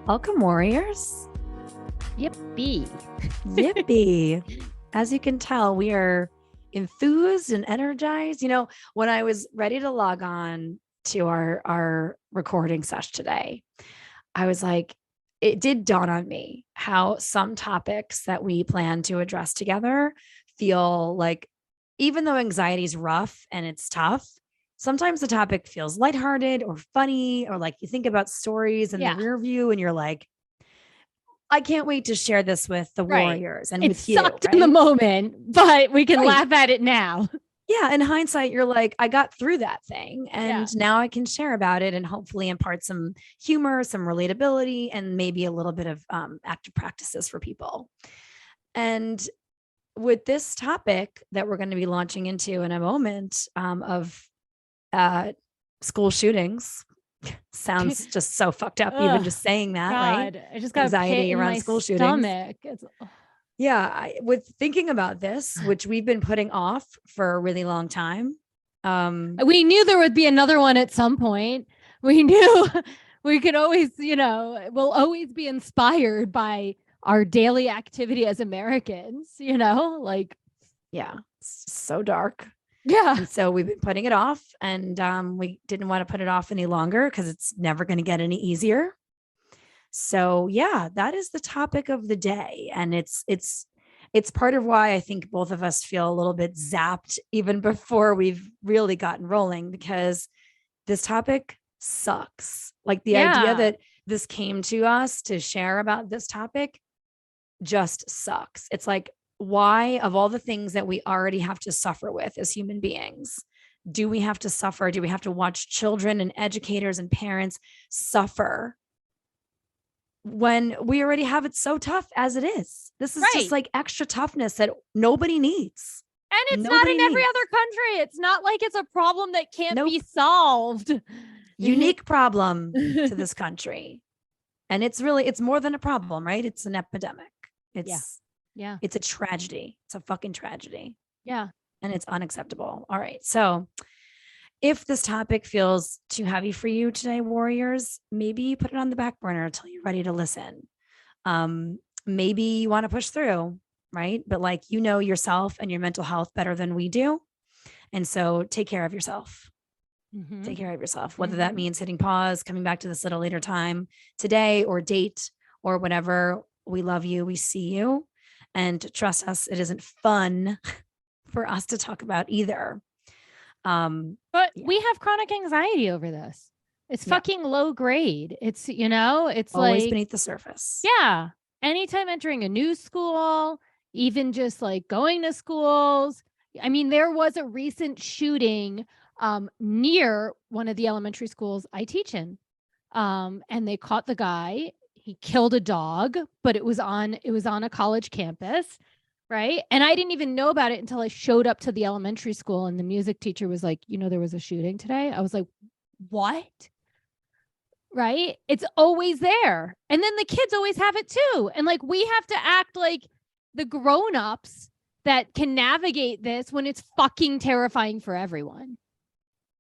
Welcome, warriors. Yippee. Yippee. As you can tell, we are enthused and energized. When I was ready to log on to our recording session today, I was like, it did dawn on me how some topics that we plan to address together feel like, even though anxiety is rough and it's tough, sometimes the topic feels lighthearted or funny, or like you think about stories in the Yeah, rear view and you're like, I can't wait to share this with the right. warriors and It with you, sucked in the right? moment, but we can Right. laugh at it now. Yeah. In hindsight, you're like, I got through that thing Yeah. and now I can share about it and hopefully impart some humor, some relatability, and maybe a little bit of active practices for people. And with this topic that we're going to be launching into in a moment of uh, school shootings, sounds just so fucked up, even Oh, just saying that, right? God. I just got a pit Anxiety in around my school shootings. stomach. Yeah, with thinking about this, which we've been putting off for a really long time. We knew there would be another one at some point. We knew we could always, we'll always be inspired by our daily activity as Americans, like, yeah, it's so dark. yeah. And so we've been putting it off, and we didn't want to put it off any longer because it's never going to get any easier. So yeah, that is the topic of the day, and it's part of why I think both of us feel a little bit zapped even before we've really gotten rolling, because this topic sucks. Like the idea Yeah. that this came to us to share about this topic just sucks. It's like, why, of all the things that we already have to suffer with as human beings, do we have to suffer? Do we have to watch children and educators and parents suffer when we already have it so tough as it is? This is just Right. like extra toughness that nobody needs. And it's not Nobody in every needs. other country. It's not like it's a problem that can't be Nope. solved. Unique problem to this country. And it's more than a problem, right? It's an epidemic. Yeah. It's Yeah. it's a tragedy. It's a fucking tragedy. Yeah. And it's unacceptable. All right. So if this topic feels too heavy for you today, warriors, maybe put it on the back burner until you're ready to listen. Maybe you want to push through, right? But like, yourself and your mental health better than we do. And so take care of yourself. Mm-hmm. Take care of yourself, whether that means hitting pause, coming back to this at a later time today or date or whatever. We love you. We see you. And trust us, it isn't fun for us to talk about either. But we have chronic anxiety over this. It's fucking low grade. It's, it's always like beneath the surface. Yeah. Anytime entering a new school, even just like going to schools. I mean, there was a recent shooting near one of the elementary schools I teach in. And they caught the guy. He killed a dog, but it was on a college campus, right? And I didn't even know about it until I showed up to the elementary school and the music teacher was like, there was a shooting today. I was like, what? Right? It's always there. And then the kids always have it too. And like we have to act like the grown-ups that can navigate this when it's fucking terrifying for everyone.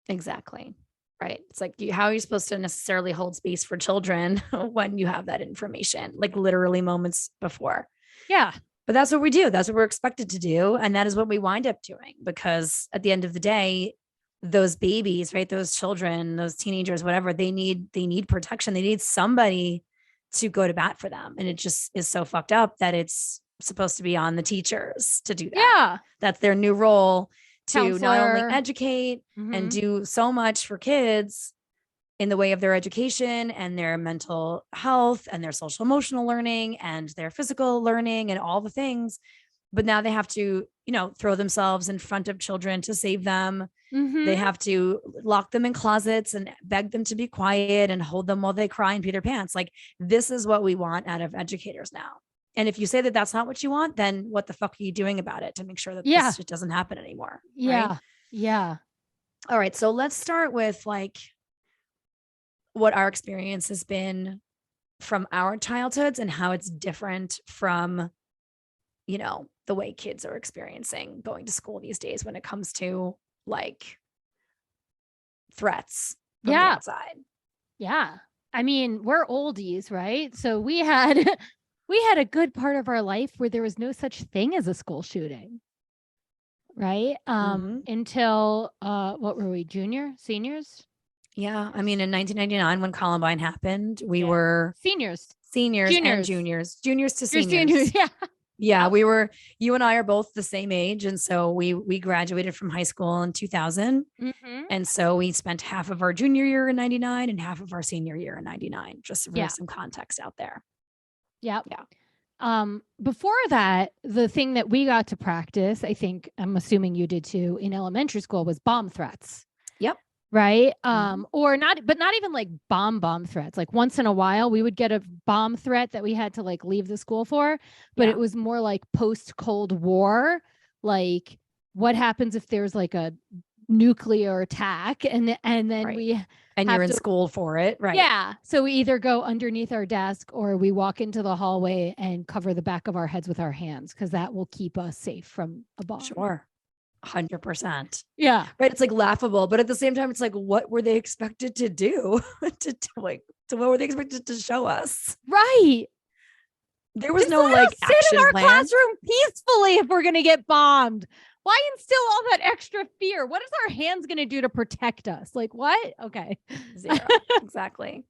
Exactly. Right. It's like, how are you supposed to necessarily hold space for children when you have that information, like literally moments before? Yeah. But that's what we do. That's what we're expected to do. And that is what we wind up doing, because at the end of the day, those babies, right? Those children, those teenagers, whatever, they need protection. They need somebody to go to bat for them. And it just is so fucked up that it's supposed to be on the teachers to do that. Yeah. That's their new role, to Counselor. not only educate and do so much for kids in the way of their education and their mental health and their social emotional learning and their physical learning and all the things. But now they have to, throw themselves in front of children to save them. They have to lock them in closets and beg them to be quiet and hold them while they cry and pee their pants. Like, this is what we want out of educators now. And if you say that that's not what you want, then what the fuck are you doing about it to make sure that this shit doesn't happen anymore? Yeah. Right? Yeah. All right. So let's start with like what our experience has been from our childhoods and how it's different from, the way kids are experiencing going to school these days when it comes to like threats from the outside. Yeah. I mean, we're oldies, right? So we had we had a good part of our life where there was no such thing as a school shooting. Right? Until what were we, seniors? Yeah. I mean, in 1999, when Columbine happened, we Yeah. were Seniors. seniors and Juniors. juniors to You're seniors. seniors. Yeah. Yeah, Yep. we were, you and I are both the same age. And so we graduated from high school in 2000. Mm-hmm. And so we spent half of our junior year in 99 and half of our senior year in 99, just for Yeah. some context out there. Yep. Yeah. Before that, the thing that we got to practice, I think, I'm assuming you did too, in elementary school was bomb threats. Yep. Right. Or not, but not even like bomb threats. Like once in a while we would get a bomb threat that we had to like leave the school for, but it was more like post Cold War, like what happens if there's like a nuclear attack and then Right. we and you're in school for it. Right. Yeah. So we either go underneath our desk or we walk into the hallway and cover the back of our heads with our hands because that will keep us safe from a bomb. Sure. 100%. Yeah. Right. It's like laughable, but at the same time, it's like, what were they expected to do? to what were they expected to show us? Right. There was Just no like sit action in our plan. classroom peacefully if we're going to get bombed. Why instill all that extra fear? What is our hands going to do to protect us? Like what? Okay. Zero. Exactly.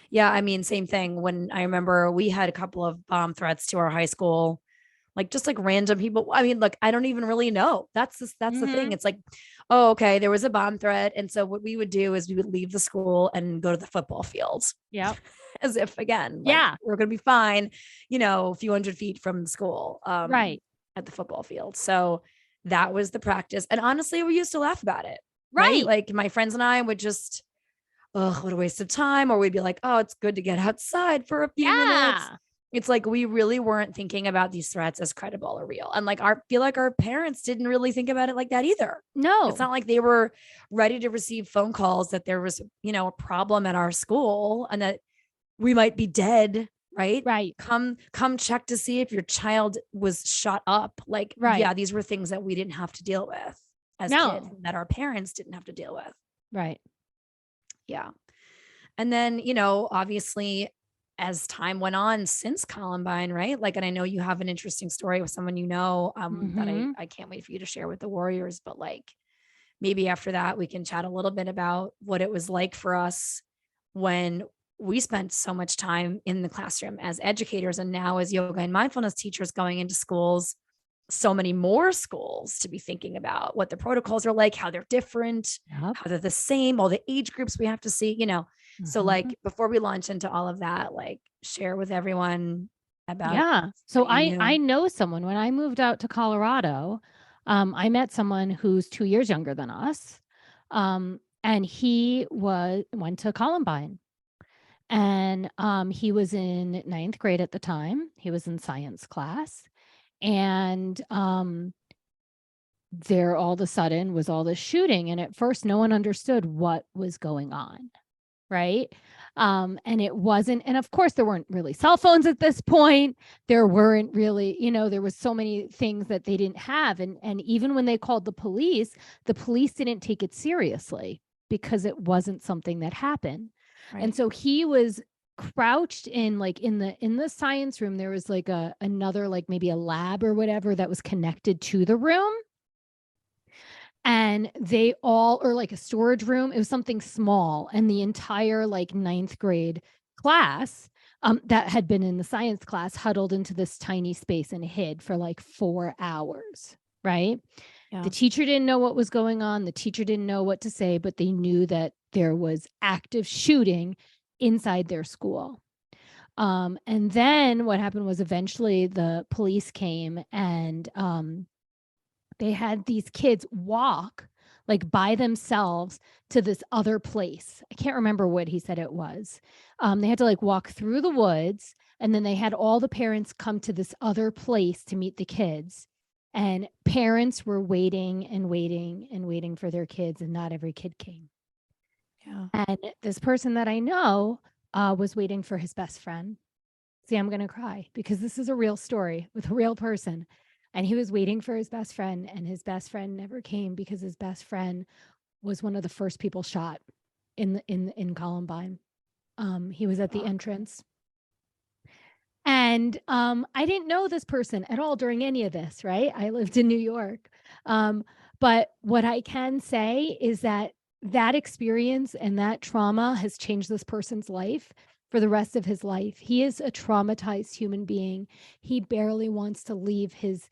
Yeah. I mean, same thing. When I remember we had a couple of bomb threats to our high school, like just like random people. I mean, look, I don't even really know. That's the thing. It's like, oh, okay, there was a bomb threat. And so what we would do is we would leave the school and go to the football field. Yep. As if again, like, yeah, we're going to be fine, a few hundred feet from the school, right. at the football field. So that was the practice. And honestly, we used to laugh about it. Right. Like my friends and I would just, oh, what a waste of time. Or we'd be like, oh, it's good to get outside for a few minutes. It's like we really weren't thinking about these threats as credible or real. And like feel like our parents didn't really think about it like that either. No. It's not like they were ready to receive phone calls that there was, a problem at our school and that we might be dead. Right. Right. Come check to see if your child was shot up. Like, yeah, these were things that we didn't have to deal with as kids, that our parents didn't have to deal with. Right. Yeah. And then, obviously, as time went on since Columbine, right? Like, and I know you have an interesting story with someone that I can't wait for you to share with the Warriors, but like maybe after that we can chat a little bit about what it was like for us when we spent so much time in the classroom as educators and now as yoga and mindfulness teachers going into schools, so many more schools to be thinking about what the protocols are like, how they're different, how they're the same, all the age groups we have to see, So like before we launch into all of that, like share with everyone about. Yeah. So I know someone when I moved out to Colorado, I met someone who's 2 years younger than us. And he went to Columbine. And he was in 9th grade at the time. He was in science class. And there all of a sudden was all this shooting. And at first, no one understood what was going on. Right. And it wasn't, and of course, there weren't really cell phones at this point. There weren't really, there was so many things that they didn't have. And even when they called the police didn't take it seriously because it wasn't something that happened. Right. And so he was crouched in like in the science room. There was like another, like maybe a lab or whatever that was connected to the room. And or like a storage room, it was something small. And the entire like 9th grade class that had been in the science class huddled into this tiny space and hid for like 4 hours. Right. Yeah. The teacher didn't know what was going on. The teacher didn't know what to say, but they knew that there was active shooting inside their school. And then what happened was eventually the police came and they had these kids walk like by themselves to this other place. I can't remember what he said it was. They had to like walk through the woods and then they had all the parents come to this other place to meet the kids. And parents were waiting and waiting and waiting for their kids and not every kid came. Yeah. And this person that I know was waiting for his best friend. See, I'm going to cry because this is a real story with a real person. And he was waiting for his best friend and his best friend never came because his best friend was one of the first people shot in Columbine. He was at the entrance. And I didn't know this person at all during any of this, right? I lived in New York. But what I can say is that that experience and that trauma has changed this person's life for the rest of his life. He is a traumatized human being. He barely wants to leave his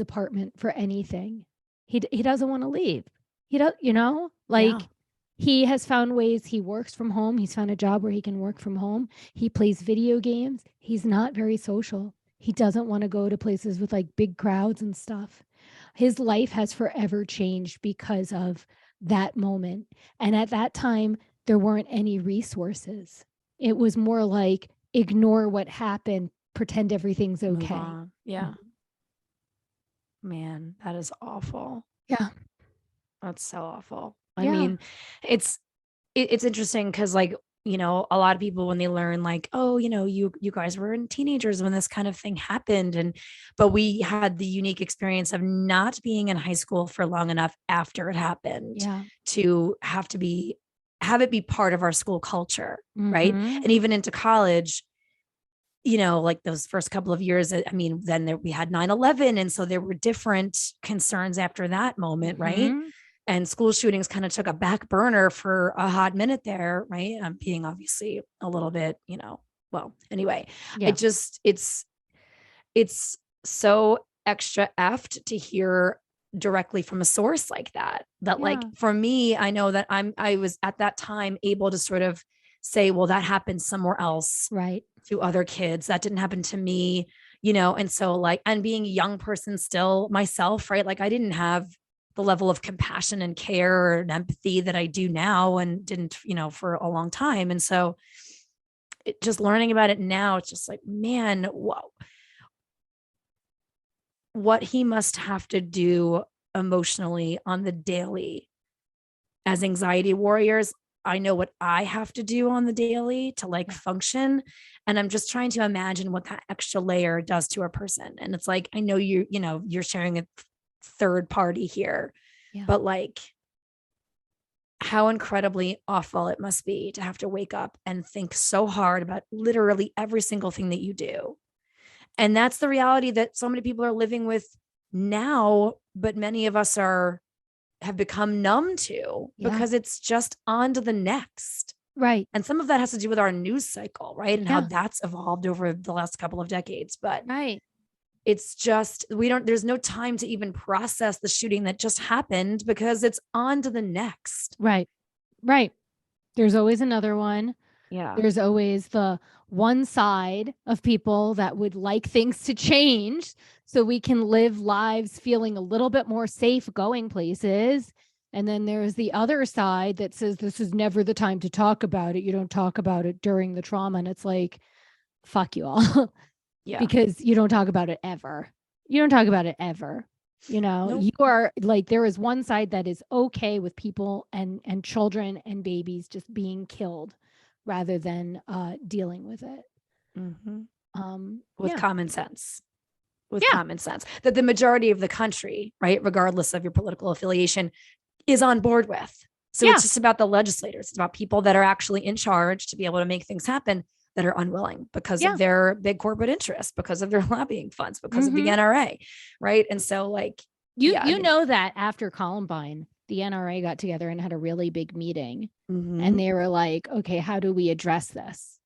apartment for anything. He doesn't want to leave. He does, like he has found ways. He works from home. He's found a job where he can work from home. He plays video games. He's not very social. He doesn't want to go to places with like big crowds and stuff. His life has forever changed because of that moment. And at that time, there weren't any resources. It was more like ignore what happened, pretend everything's okay. Yeah. Man, that is awful. Yeah. That's so awful. I mean, it's interesting because like, a lot of people when they learn like, oh, you guys were teenagers when this kind of thing happened. But we had the unique experience of not being in high school for long enough after it happened to have it be part of our school culture. Right. And even into college, like those first couple of years, I mean, then we had 9/11. And so there were different concerns after that moment. Right. And school shootings kind of took a back burner for a hot minute there, right? I'm being obviously a little bit, well, anyway, it's so extra effed to hear directly from a source like that like for me, I know that I was at that time able to sort of say, well, that happened somewhere else, right? To other kids. That didn't happen to me, and so like, and being a young person still myself, right? Like I didn't have the level of compassion and care and empathy that I do now and didn't, for a long time. And so just learning about it now, it's just like, man, whoa, what he must have to do emotionally on the daily as anxiety warriors. I know what I have to do on the daily to like function. And I'm just trying to imagine what that extra layer does to a person. And it's like, I know you're sharing a third party here, but like how incredibly awful it must be to have to wake up and think so hard about literally every single thing that you do. And that's the reality that so many people are living with now, but many of us have become numb to because it's just on to the next. Right. And some of that has to do with our news cycle, right? And how that's evolved over the last couple of decades. But it's just, there's no time to even process the shooting that just happened because it's on to the next. Right. Right. There's always another one. Yeah. There's always the one side of people that would like things to change so we can live lives feeling a little bit more safe going places. And then there's the other side that says this is never the time to talk about it. You don't talk about it during the trauma. And it's like, fuck you all. Because you don't talk about it ever. You don't talk about it ever. Nope. You are like, there is one side that is okay with people and children and babies just being killed rather than dealing with it. With common sense. Common sense that the majority of the country, right, regardless of your political affiliation, is on board with. So it's just about the legislators. It's about people that are actually in charge to be able to make things happen that are unwilling because of their big corporate interests, because of their lobbying funds, because of the NRA, right? And so like, you know that after Columbine, the NRA got together and had a really big meeting and they were like, okay, how do we address this?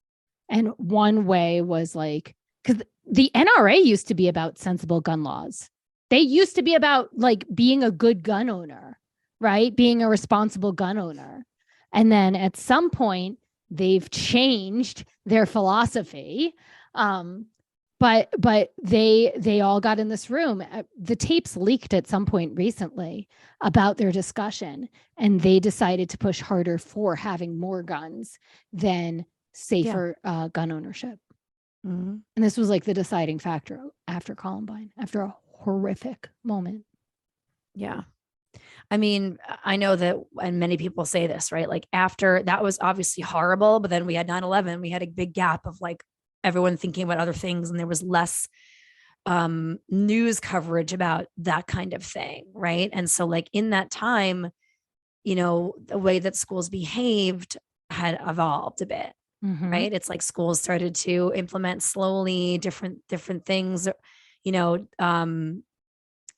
And one way was like, because the NRA used to be about sensible gun laws. They used to be about like being a good gun owner, right? Being a responsible gun owner. And then at some point, they've changed their philosophy. But they all got in this room. The tapes leaked at some point recently about their discussion, and they decided to push harder for having more guns than safer gun ownership. And this was like the deciding factor after Columbine, after a horrific moment. Yeah. I mean, I know that, and many people say this, right? Like after that was obviously horrible, but then we had 9/11, we had a big gap of like everyone thinking about other things, and there was less news coverage about that kind of thing, right? And so like in that time, the way that schools behaved had evolved a bit. right? It's like schools started to implement slowly different things, you know, and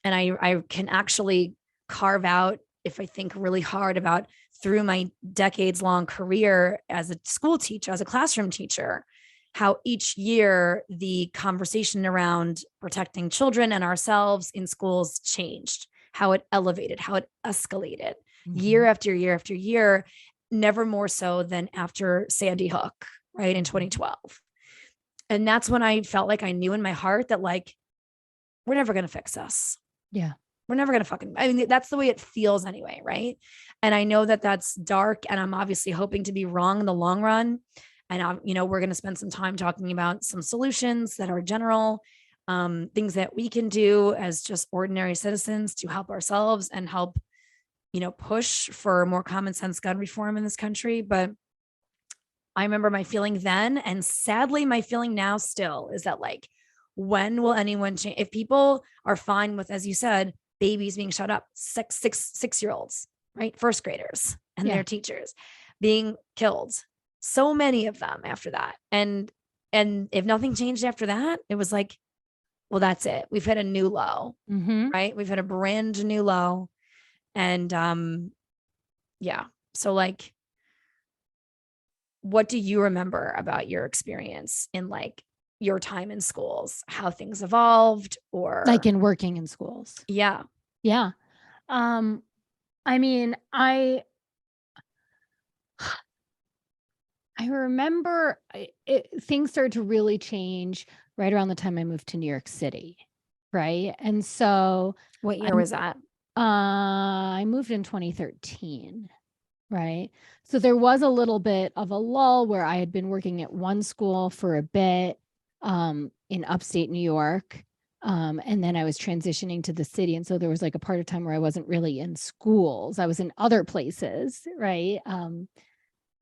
I can actually carve out, if I think really hard about through my decades long career as a school teacher, as a classroom teacher, how each year the conversation around protecting children and ourselves in schools changed, how it elevated, how it escalated year after year after year, never more so than after Sandy Hook, right, in 2012. And that's when I felt like I knew in my heart that, like, we're never going to fix this. Yeah. We're never going to fucking, I mean, that's the way it feels anyway. Right. And I know that that's dark, and I'm obviously hoping to be wrong in the long run. And I'm, you know, we're going to spend some time talking about some solutions that are general, things that we can do as just ordinary citizens to help ourselves and help, you know, push for more common sense gun reform in this country. But I remember my feeling then, and sadly my feeling now still, is that, like, when will anyone change? If people are fine with, as you said, babies being shut up, 6-year-olds, right? First graders and their teachers being killed, so many of them after that. And if nothing changed after that, it was like, well, that's it. We've hit a new low, right? We've hit a brand new low. And yeah. So, like, what do you remember about your experience in, like, your time in schools, how things evolved, or Like in working in schools? Yeah. Yeah. I mean, I remember things started to really change right around the time I moved to New York City. Right. And so what year was that? I moved in 2013. Right. So there was a little bit of a lull where I had been working at one school for a bit in upstate New York. And then I was transitioning to the city. And so there was like a part of time where I wasn't really in schools. I was in other places. Right.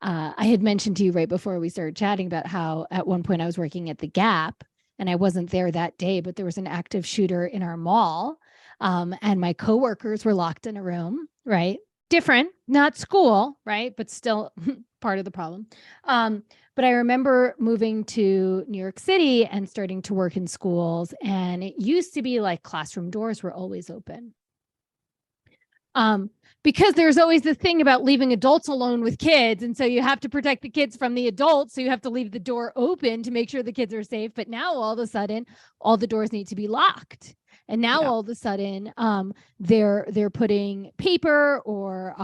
I had mentioned to you right before we started chatting about how at one point I was working at the Gap, and I wasn't there that day, but there was an active shooter in our mall. And my coworkers were locked in a room. Right. Different, not school, right? But still part of the problem. But I remember moving to New York City and starting to work in schools. And it used to be like classroom doors were always open. Because there's always this thing about leaving adults alone with kids. And so you have to protect the kids from the adults. So you have to leave the door open to make sure the kids are safe. But now all of a sudden, all the doors need to be locked. And now all of a sudden, they're putting paper or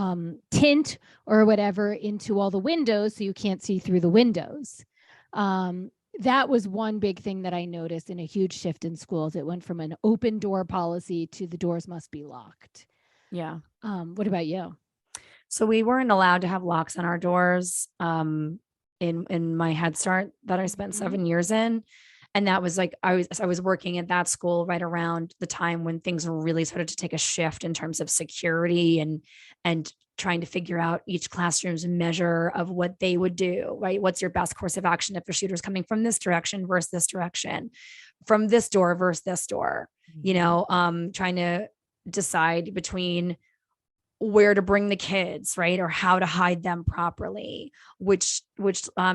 tint or whatever into all the windows so you can't see through the windows. That was one big thing that I noticed in a huge shift in schools. It went from an open door policy to the doors must be locked. Yeah. What about you? So we weren't allowed to have locks on our doors in my Head Start that I spent 7 years in. And that was like, I was working at that school right around the time when things really started to take a shift in terms of security and trying to figure out each classroom's measure of what they would do, right? What's your best course of action if the shooter's coming from this direction versus this direction, from this door versus this door, you know, trying to decide between where to bring the kids, right? Or how to hide them properly, which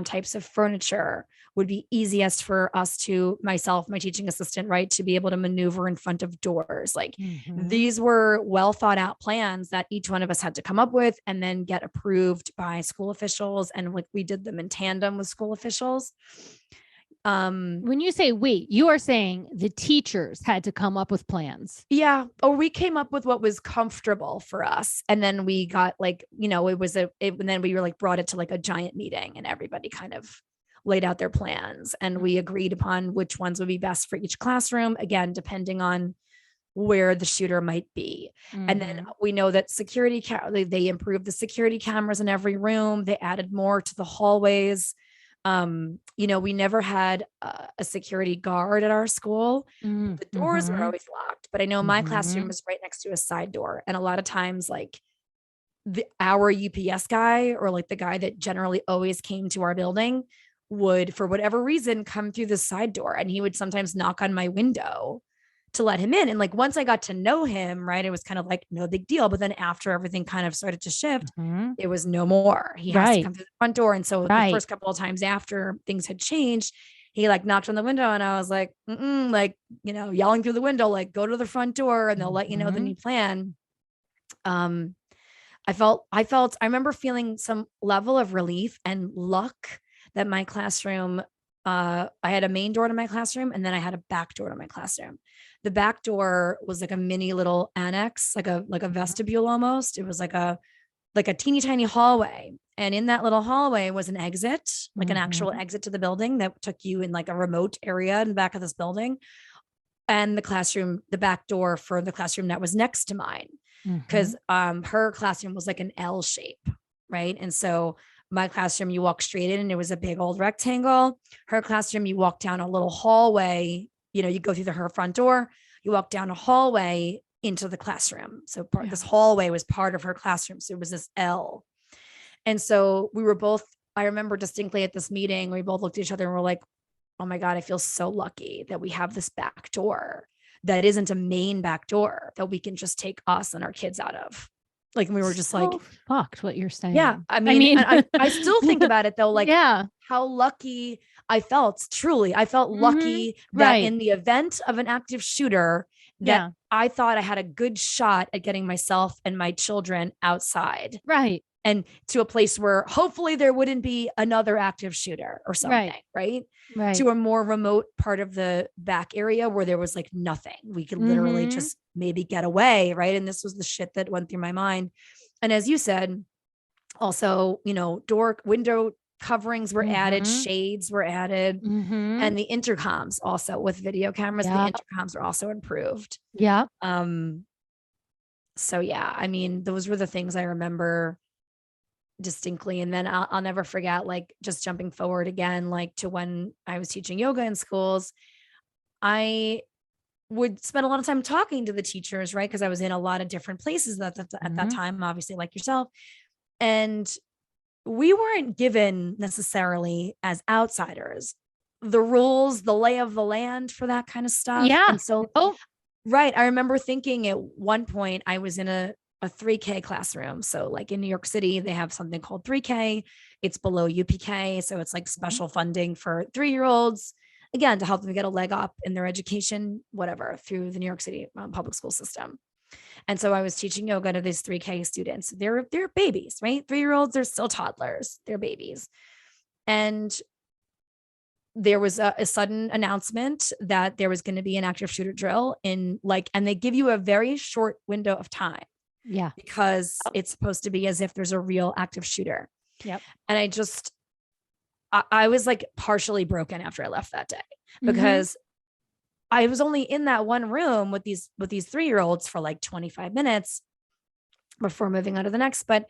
types of furniture would be easiest for us to, myself, my teaching assistant, right, to be able to maneuver in front of doors. Like these were well thought out plans that each one of us had to come up with and then get approved by school officials. And like we did them in tandem with school officials. When you say we, you are saying the teachers had to come up with plans. Yeah. Or we came up with what was comfortable for us. And then we got like, you know, and then we were like brought it to like a giant meeting and everybody kind of laid out their plans and we agreed upon which ones would be best for each classroom. Again, depending on where the shooter might be. And then we know that they improved the security cameras in every room. They added more to the hallways. You know, we never had a security guard at our school. The doors were always locked, but I know my classroom was right next to a side door. And a lot of times like our UPS guy or like the guy that generally always came to our building would, for whatever reason, come through the side door, and he would sometimes knock on my window to let him in. And like, once I got to know him, right, it was kind of like no big deal. But then after everything kind of started to shift, it was no more. He has to come through the front door. And so the first couple of times after things had changed, he like knocked on the window and I was like, like, you know, yelling through the window, like go to the front door and they'll let you know the new plan. I remember feeling some level of relief and luck that my classroom, I had a main door to my classroom and then I had a back door to my classroom. The back door was like a mini little annex, like a vestibule almost. It was like a teeny tiny hallway. And in that little hallway was an exit, like an actual exit to the building that took you in like a remote area in the back of this building. And the back door for the classroom that was next to mine. Because her classroom was like an L shape, right? And so my classroom, you walk straight in and it was a big old rectangle. Her classroom, you walk down a little hallway, you know, you go through her front door, you walk down a hallway into the classroom. So this hallway was part of her classroom. So it was this L. And so we were both, I remember distinctly at this meeting, we both looked at each other and we're like, oh my God, I feel so lucky that we have this back door that isn't a main back door that we can just take us and our kids out of. Like, and we were just like, fucked what you're saying. Yeah. I mean I still think about it though, like how lucky I felt. Truly, I felt lucky that in the event of an active shooter, that I thought I had a good shot at getting myself and my children outside. Right. And to a place where hopefully there wouldn't be another active shooter or something, right? To a more remote part of the back area where there was like nothing. We could literally just maybe get away, right? And this was the shit that went through my mind. And as you said, also, you know, window coverings were added, shades were added, and the intercoms also with video cameras, the intercoms were also improved. Yeah. So yeah, I mean, those were the things I remember distinctly. And then I'll never forget, like, just jumping forward again, like to when I was teaching yoga in schools, I would spend a lot of time talking to the teachers, right? Because I was in a lot of different places at that time, obviously, like yourself. And we weren't given necessarily as outsiders the rules, the lay of the land for that kind of stuff. Yeah. And so, right. I remember thinking at one point I was in a 3K classroom. So like in New York City, they have something called 3K. It's below UPK. So it's like special funding for 3-year-olds, again, to help them get a leg up in their education, whatever, through the New York City public school system. And so I was teaching yoga to these 3K students. They're babies, right? 3-year-olds, they're still toddlers. They're babies. And there was a sudden announcement that there was going to be an active shooter drill and they give you a very short window of time. Yeah. Because it's supposed to be as if there's a real active shooter. Yep. And I was like partially broken after I left that day because I was only in that one room with these 3-year-olds for like 25 minutes before moving on to the next. But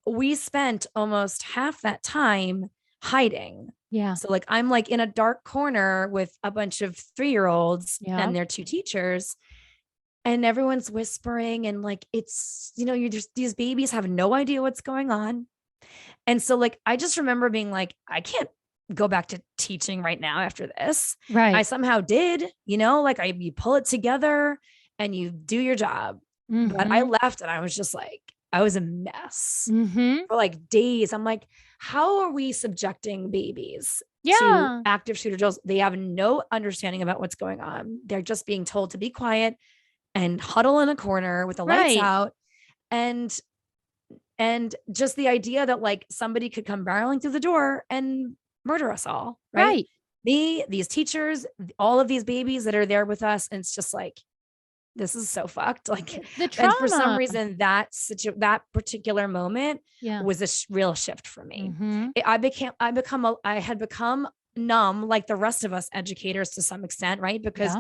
we spent almost half that time hiding. Yeah. So like, I'm like in a dark corner with a bunch of 3-year-olds and their 2 teachers. And everyone's whispering and like, it's, you know, you're just, these babies have no idea what's going on. And so like, I just remember being like, I can't go back to teaching right now after this. Right. I somehow did, you know, like you pull it together and you do your job. But I left and I was just like, I was a mess for like days. I'm like, how are we subjecting babies to active shooter drills? They have no understanding about what's going on. They're just being told to be quiet and huddle in a corner with the lights out. And just the idea that like somebody could come barreling through the door and murder us all. Right. Me, these teachers, all of these babies that are there with us. And it's just like, this is so fucked. Like the trauma. And for some reason that particular moment was a real shift for me. I had become numb like the rest of us educators to some extent. Right. Because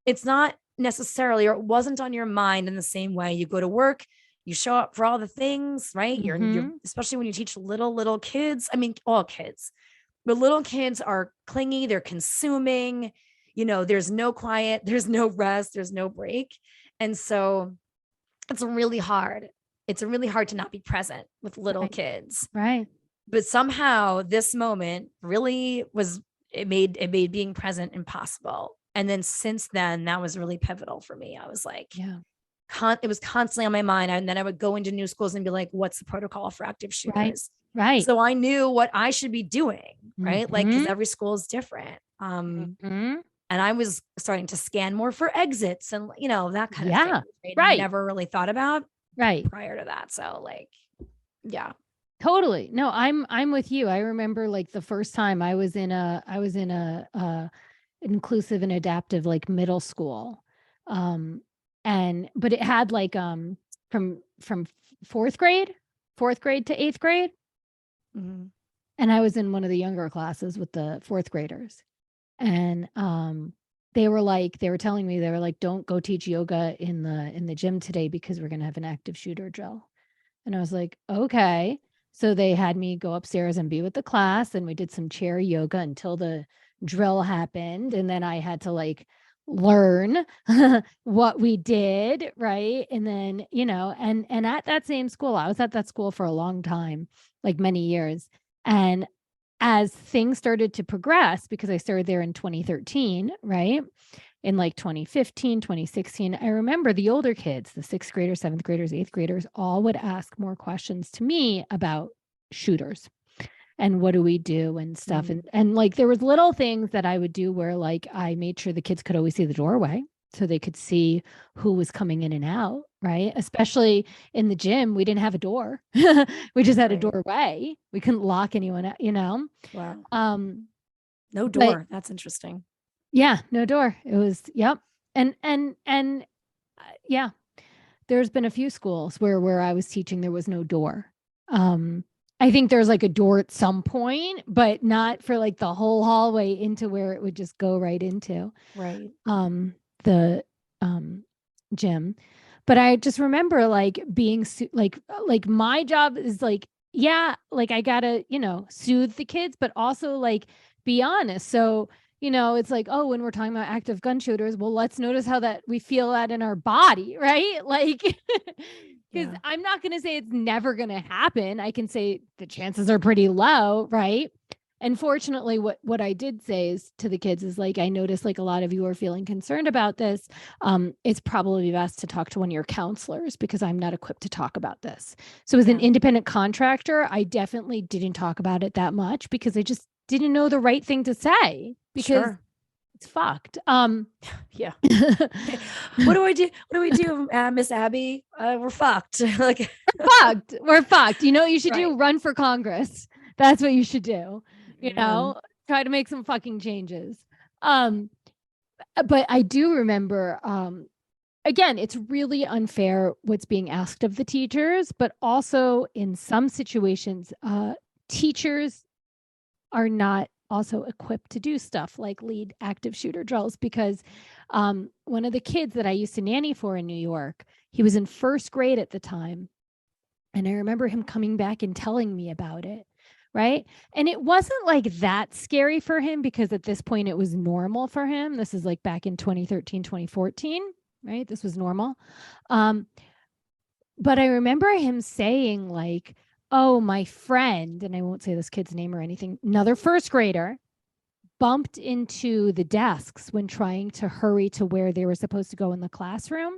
it's not necessarily, or it wasn't on your mind in the same way. You go to work, you show up for all the things, right? You're especially when you teach little kids. I mean, all kids, but little kids are clingy. They're consuming, you know, there's no quiet, there's no rest, there's no break. And so it's really hard. It's really hard to not be present with little kids. Right. But somehow this moment really it made being present impossible. And then since then, that was really pivotal for me. I was like, Yeah. it was constantly on my mind. And then I would go into new schools and be like, what's the protocol for active Right. shooters? Right. So I knew what I should be doing, right? Like, because Mhm. every school is different. Mhm. And I was starting to scan more for exits and, that kind of thing, Yeah. which I Right. never really thought about Right. prior to that. So like, yeah. Totally. No, I'm with you. I remember like the first time I was in a inclusive and adaptive like middle school. But it had like from fourth grade to eighth grade. Mm-hmm. And I was in one of the younger classes with the fourth graders. And they were telling me, they were like, don't go teach yoga in the gym today because we're gonna have an active shooter drill. And I was like, okay. So they had me go upstairs and be with the class, and we did some chair yoga until the drill happened. And then I had to like learn what we did, right? And then, and at that same school, I was at that school for a long time, like many years. And as things started to progress, because I started there in 2013, right? In like 2015, 2016, I remember the older kids, the sixth graders, seventh graders, eighth graders, all would ask more questions to me about shooters and what do we do and stuff. Mm-hmm. And like there was little things that I would do where like I made sure the kids could always see the doorway so they could see who was coming in and out, right? Especially in the gym, we didn't have a door. We just had a Right. doorway. We couldn't lock anyone out. Wow. Um, No but door. That's interesting. yeah, no door. It was, yep. And yeah, there's been a few schools where I was teaching, there was no door. I think there's like a door at some point, but not for like the whole hallway into where it would just go right into Right. the gym. But I just remember like being like my job is like, yeah, like I gotta, soothe the kids, but also like be honest. So, it's like, oh, when we're talking about active gun shooters, well, let's notice how that we feel that in our body, right? Like, because Yeah. I'm not going to say it's never going to happen. I can say the chances are pretty low, right? And fortunately, what I did say is to the kids is like, I noticed like a lot of you are feeling concerned about this. It's probably best to talk to one of your counselors because I'm not equipped to talk about this. So as an independent contractor, I definitely didn't talk about it that much because I just didn't know the right thing to say because it's fucked. Yeah. What do I do? What do we do, Miss Abby? We're fucked. Like we're fucked. You know what you should do? Run for Congress. That's what you should do. Try to make some fucking changes. But I do remember, again, it's really unfair what's being asked of the teachers, but also in some situations, teachers are not also equipped to do stuff like lead active shooter drills because one of the kids that I used to nanny for in New York, he was in first grade at the time. And I remember him coming back and telling me about it. Right. And it wasn't like that scary for him because at this point it was normal for him. This is like back in 2013, 2014. Right. This was normal. But I remember him saying like, oh, my friend, and I won't say this kid's name or anything, another first grader bumped into the desks when trying to hurry to where they were supposed to go in the classroom.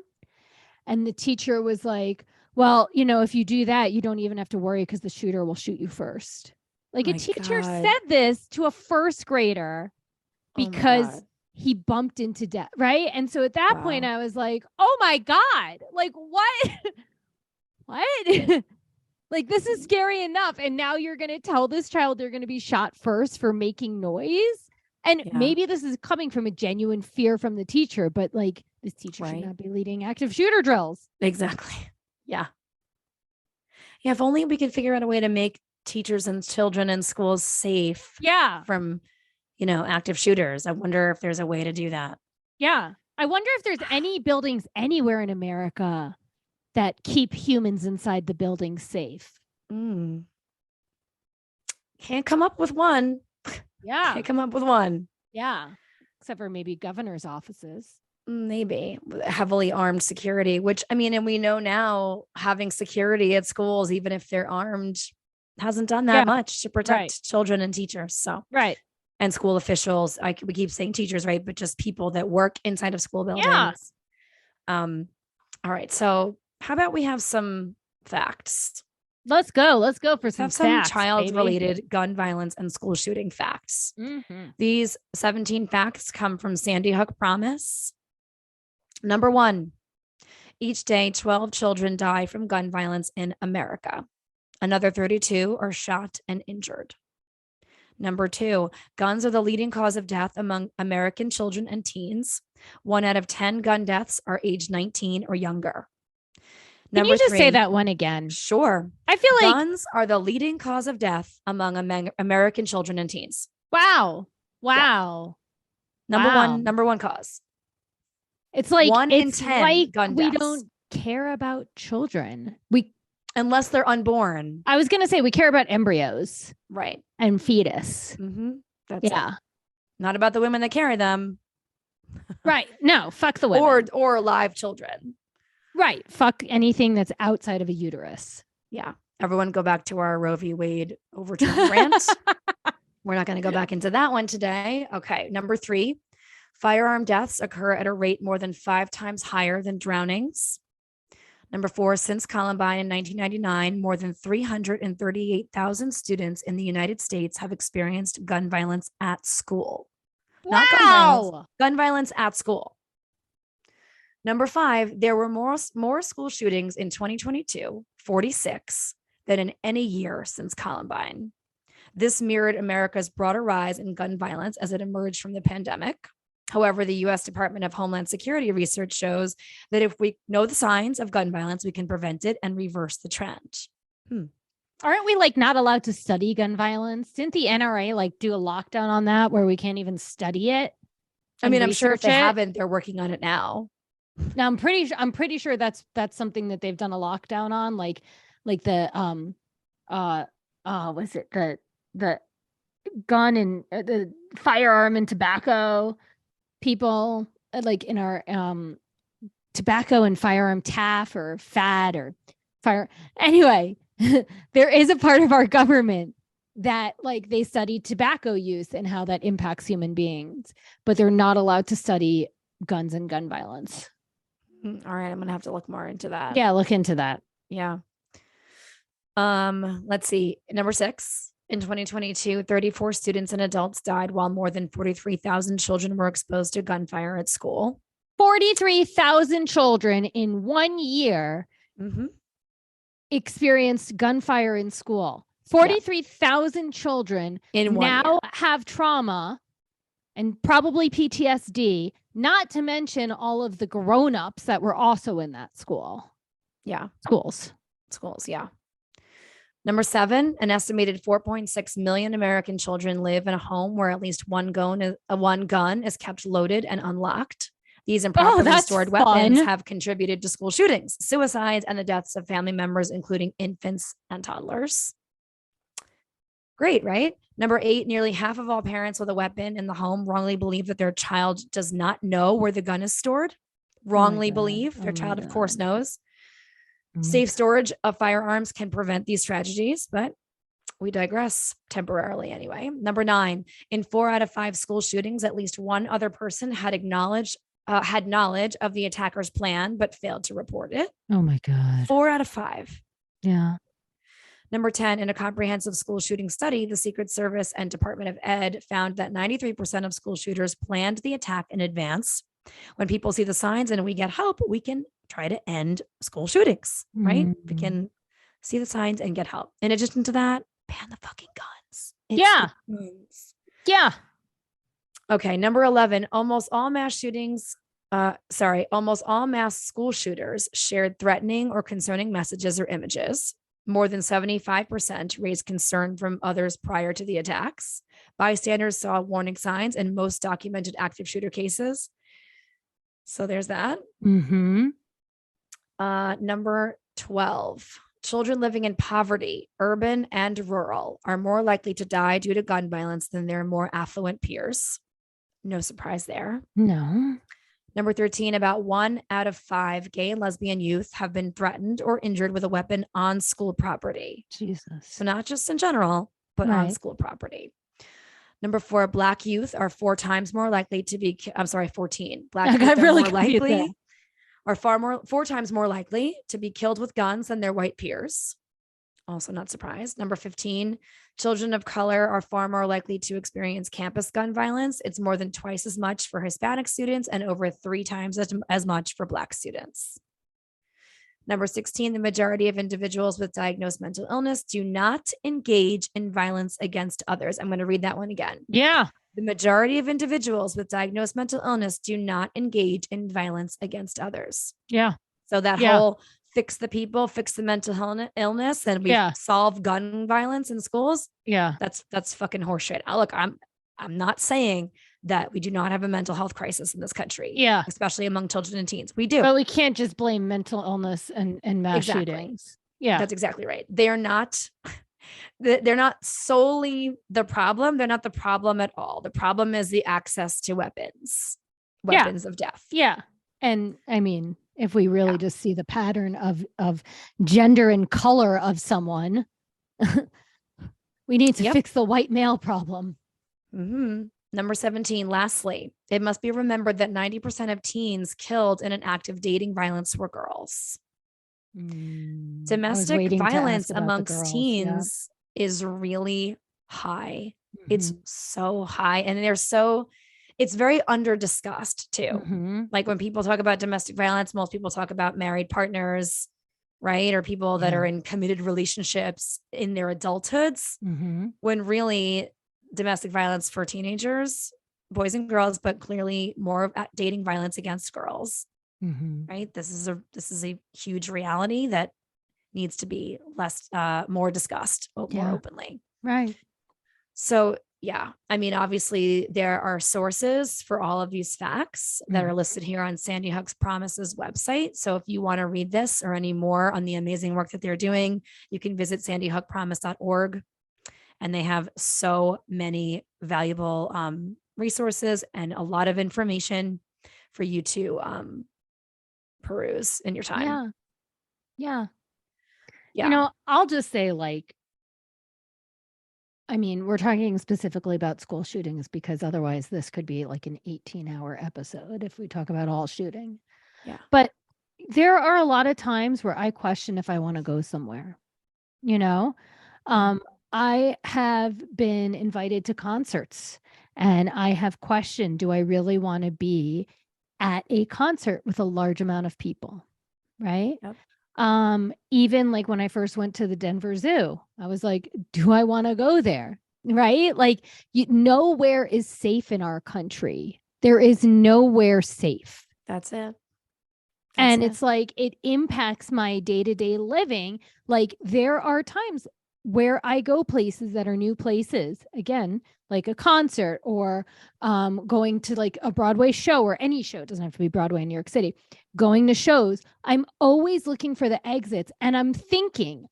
And the teacher was like, well, if you do that, you don't even have to worry because the shooter will shoot you first. Like a teacher said this to a first grader because he bumped into death. Right. And so at that point, I was like, oh my God, like what? What? Like, this is scary enough. And now you're going to tell this child they're going to be shot first for making noise. And maybe this is coming from a genuine fear from the teacher, but like this teacher should not be leading active shooter drills. Exactly. Yeah. Yeah. If only we could figure out a way to make teachers and children in schools safe. Yeah. From, active shooters. I wonder if there's a way to do that. Yeah. I wonder if there's any buildings anywhere in America that keep humans inside the building safe. Can't come up with one. Yeah. Can't come up with one. Yeah. Except for maybe governor's offices. Maybe heavily armed security, which and we know now having security at schools, even if they're armed, hasn't done that much to protect children and teachers. So, right. and school officials. We keep saying teachers, right? But just people that work inside of school buildings. Yeah. All right. So how about we have some facts? Let's go. Let's go for some facts, child-related gun violence and school shooting facts. These 17 facts come from Sandy Hook Promise. Number 1, each day, 12 children die from gun violence in America. Another 32 are shot and injured. Number 2, guns are the leading cause of death among American children and teens. 1 out of 10 gun deaths are age 19 or younger. Can you just say that one again? Sure. I feel like guns are the leading cause of death among American children and teens. Wow. Number one cause. It's like 1 in 10 like gun we deaths. don't care about children. Unless they're unborn. I was going to say we care about embryos. Right. And fetus. That's it. Not about the women that carry them. Right. No, fuck the women. Or live children. Right. Fuck anything that's outside of a uterus. Yeah. Everyone go back to our Roe v. Wade overturn rant. We're not going to go back into that one today. Okay. Number 3, firearm deaths occur at a rate more than 5 times higher than drownings. Number 4, since Columbine in 1999, more than 338,000 students in the United States have experienced gun violence at school. Wow. Not gun violence, gun violence at school. Number 5, there were more school shootings in 2022, 46, than in any year since Columbine. This mirrored America's broader rise in gun violence as it emerged from the pandemic. However, the U.S. Department of Homeland Security research shows that if we know the signs of gun violence, we can prevent it and reverse the trend. Aren't we like not allowed to study gun violence? Didn't the NRA like do a lockdown on that where we can't even study it? I mean, I'm sure if they haven't, they're working on it now. Now I'm pretty sure that's something that they've done a lockdown on, like the what's it, the gun and the firearm and tobacco people, like in our tobacco and firearm TAF or FAD or fire. Anyway, there is a part of our government that like they study tobacco use and how that impacts human beings, but they're not allowed to study guns and gun violence. All right, I'm gonna have to look more into that. Yeah, look into that. Yeah. Let's see. Number 6, in 2022, 34 students and adults died while more than 43,000 children were exposed to gunfire at school. 43,000 children in 1 year experienced gunfire in school. 43,000 children now have trauma and probably PTSD, not to mention all of the grown-ups that were also in that school. Yeah. Schools, yeah. Number 7, an estimated 4.6 million American children live in a home where at least one gun is kept loaded and unlocked. These improperly stored weapons have contributed to school shootings, suicides, and the deaths of family members, including infants and toddlers. Great, right? Number 8, nearly half of all parents with a weapon in the home wrongly believe that their child does not know where the gun is stored. Wrongly believe. Their child, of course, knows. Safe storage of firearms can prevent these tragedies, but we digress temporarily anyway. Number 9, in 4 out of 5 school shootings, at least one other person had knowledge of the attacker's plan, but failed to report it. Oh my God. 4 out of 5. Yeah. Number 10, in a comprehensive school shooting study, the Secret Service and Department of Ed found that 93% of school shooters planned the attack in advance. When people see the signs and we get help, we can try to end school shootings, right? We can see the signs and get help. In addition to that, ban the fucking guns. Yeah. Okay, number 11, almost all mass school shooters shared threatening or concerning messages or images. More than 75% raised concern from others prior to the attacks. Bystanders saw warning signs in most documented active shooter cases. So there's that. Number 12, children living in poverty, urban and rural, are more likely to die due to gun violence than their more affluent peers. No surprise there. No. Number 13, about 1 out of 5 gay and lesbian youth have been threatened or injured with a weapon on school property. Jesus. So not just in general, but on school property. Number 4, Black youth are 4 times more likely to be, 14. Black I youth got are really more confused there. likely, are 4 times more likely to be killed with guns than their white peers. Also not surprised. Number 15, children of color are far more likely to experience campus gun violence. It's more than twice as much for Hispanic students and over 3 times as much for Black students. Number 16, the majority of individuals with diagnosed mental illness do not engage in violence against others. I'm going to read that one again. Yeah. The majority of individuals with diagnosed mental illness do not engage in violence against others. Yeah. So that whole fix the people, fix the mental illness, and we solve gun violence in schools. Yeah. That's fucking horseshit. Look, I'm not saying that we do not have a mental health crisis in this country. Yeah. Especially among children and teens. We do. But we can't just blame mental illness and mass shootings. Yeah. That's exactly right. They're not solely the problem. They're not the problem at all. The problem is the access to weapons of death. Yeah. And I mean, if we really just see the pattern of gender and color of someone, we need to fix the white male problem. Mm-hmm. Number 17, lastly, it must be remembered that 90% of teens killed in an act of dating violence were girls. Domestic violence amongst teens is really high. Mm-hmm. It's so high. And it's very under discussed too. Mm-hmm. Like when people talk about domestic violence, most people talk about married partners, right? Or people that are in committed relationships in their adulthoods, when really domestic violence for teenagers, boys and girls, but clearly more of dating violence against girls, right? This is a huge reality that needs to be more discussed more openly. Right. So yeah, I mean, obviously there are sources for all of these facts that are listed here on Sandy Hook's Promises website. So if you want to read this or any more on the amazing work that they're doing, you can visit sandyhookpromise.org. And they have so many valuable resources and a lot of information for you to peruse in your time. Yeah. You know, I'll just say, like, I mean, we're talking specifically about school shootings because otherwise this could be like an 18-hour episode if we talk about all shooting. Yeah. But there are a lot of times where I question if I want to go somewhere, you know? I have been invited to concerts and I have questioned, do I really want to be at a concert with a large amount of people? Right. Yep. Even like when I first went to the Denver Zoo, I was like, do I want to go there? Right. Like nowhere is safe in our country. There is nowhere safe. That's it. It's like, it impacts my day-to-day living. Like there are times where I go places that are new places, again, like a concert or going to like a Broadway show or any show. It doesn't have to be Broadway in New York City. Going to shows, I'm always looking for the exits. And I'm thinking,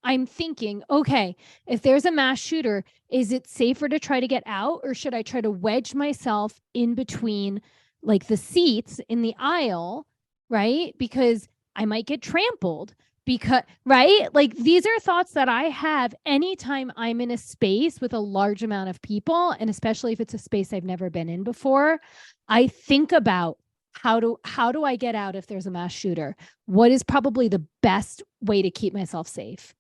okay, if there's a mass shooter, is it safer to try to get out or should I try to wedge myself in between like the seats in the aisle, right? Because I might get trampled. Because, right? Like these are thoughts that I have anytime I'm in a space with a large amount of people. And especially if it's a space I've never been in before, I think about how do I get out if there's a mass shooter? What is probably the best way to keep myself safe?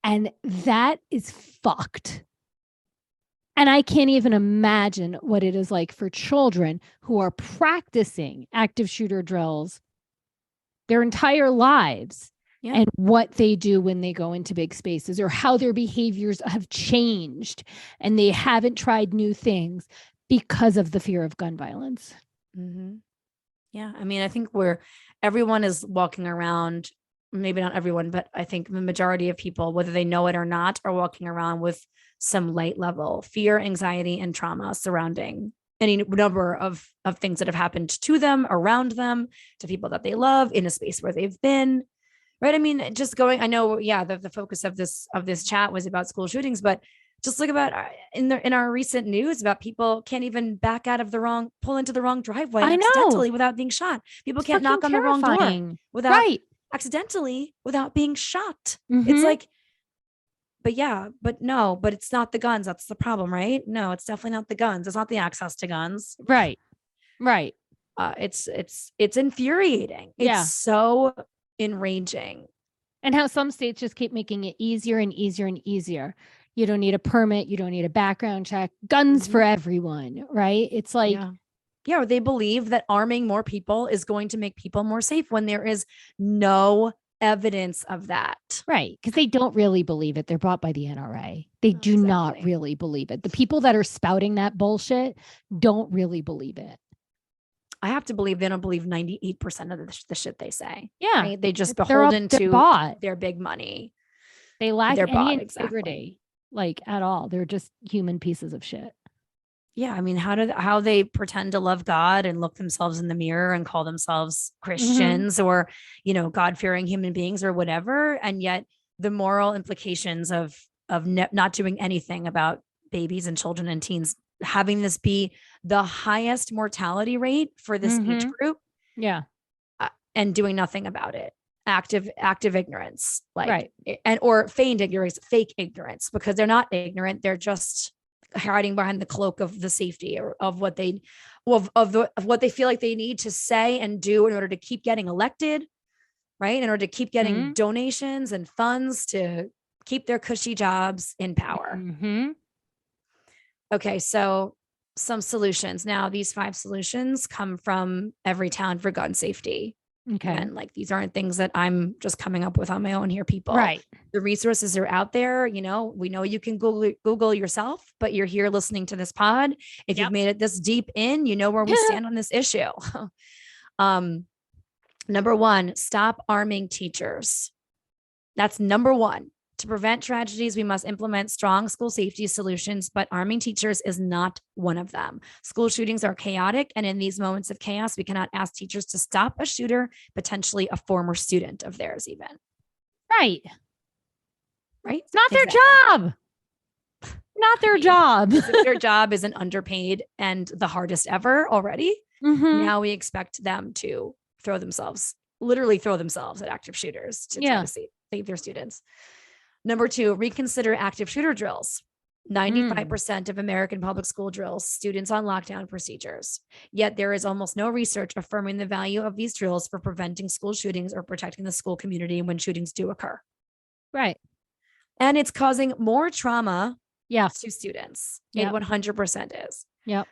And that is fucked. And I can't even imagine what it is like for children who are practicing active shooter drills their entire lives. Yeah. And what they do when they go into big spaces or how their behaviors have changed and they haven't tried new things because of the fear of gun violence. Mm-hmm. Yeah. I mean, I think everyone is walking around, maybe not everyone, but I think the majority of people, whether they know it or not, are walking around with some light level fear, anxiety, and trauma surrounding any number of things that have happened to them, around them, to people that they love, in a space where they've been. Right. I mean, just going, I know, the focus of this chat was about school shootings, but just look about in our recent news about people can't even pull into the wrong driveway accidentally without being shot. People can't knock on the wrong door accidentally without being shot. Mm-hmm. It's like, but no, but it's not the guns. That's the problem, right? No, it's definitely not the guns. It's not the access to guns. Right. Right. It's infuriating. It's Yeah. so enraging. And how some states just keep making it easier and easier and easier. You don't need a permit. You don't need a background check. Guns for everyone, right? It's like, or they believe that arming more people is going to make people more safe when there is no evidence of that. Right. Because they don't really believe it. They're bought by the NRA. They do not really believe it. The people that are spouting that bullshit don't really believe it. I have to believe they don't believe 98% of the shit they say. Yeah. Right? They just beholden to their big money. They lack any integrity, like at all. They're just human pieces of shit. Yeah. I mean, how they pretend to love God and look themselves in the mirror and call themselves Christians or, God-fearing human beings or whatever. And yet the moral implications of not doing anything about babies and children and teens, having this be the highest mortality rate for this age group. Yeah. And doing nothing about it. Active ignorance, or feigned ignorance, fake ignorance, because they're not ignorant. They're just hiding behind the cloak of the safety or of what they feel like they need to say and do in order to keep getting elected, right? In order to keep getting donations and funds to keep their cushy jobs in power. Okay, so some solutions. Now, these 5 solutions come from Everytown for Gun Safety. Okay. And these aren't things that I'm just coming up with on my own here, people. Right. The resources are out there. We know you can Google yourself, but you're here listening to this pod. If you've made it this deep in, you know where we stand on this issue. Number 1, stop arming teachers. That's number 1. To prevent tragedies, we must implement strong school safety solutions, but arming teachers is not one of them. School shootings are chaotic, and in these moments of chaos, we cannot ask teachers to stop a shooter, potentially a former student of theirs even. Right. Right? It's not their job. Not their job. Their job isn't underpaid and the hardest ever already. Now we expect them to literally throw themselves at active shooters to try to save their students. Number 2, reconsider active shooter drills. 95% of American public school drills students on lockdown procedures. Yet there is almost no research affirming the value of these drills for preventing school shootings or protecting the school community when shootings do occur. Right. And it's causing more trauma to students. It 100% is. Yep.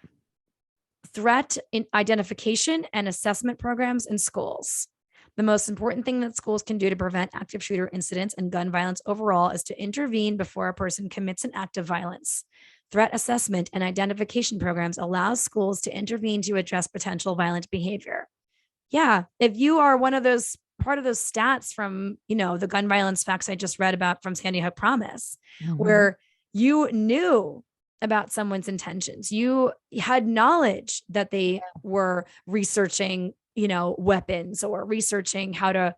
Threat identification and assessment programs in schools. The most important thing that schools can do to prevent active shooter incidents and gun violence overall is to intervene before a person commits an act of violence. Threat assessment and identification programs allow schools to intervene to address potential violent behavior. Yeah, if you are part of those stats from, the gun violence facts I just read about from Sandy Hook Promise, where you knew about someone's intentions, you had knowledge that they were researching weapons or researching how to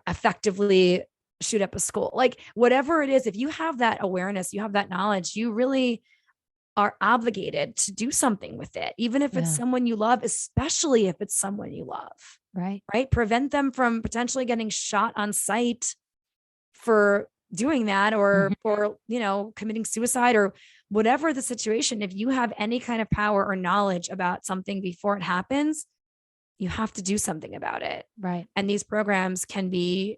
effectively shoot up a school, whatever it is, if you have that awareness, you have that knowledge, you really are obligated to do something with it, even if it's someone you love, especially if it's someone you love, right? Prevent them from potentially getting shot on sight for doing that or committing suicide or whatever the situation. If you have any kind of power or knowledge about something before it happens, you have to do something about it. Right. And these programs can be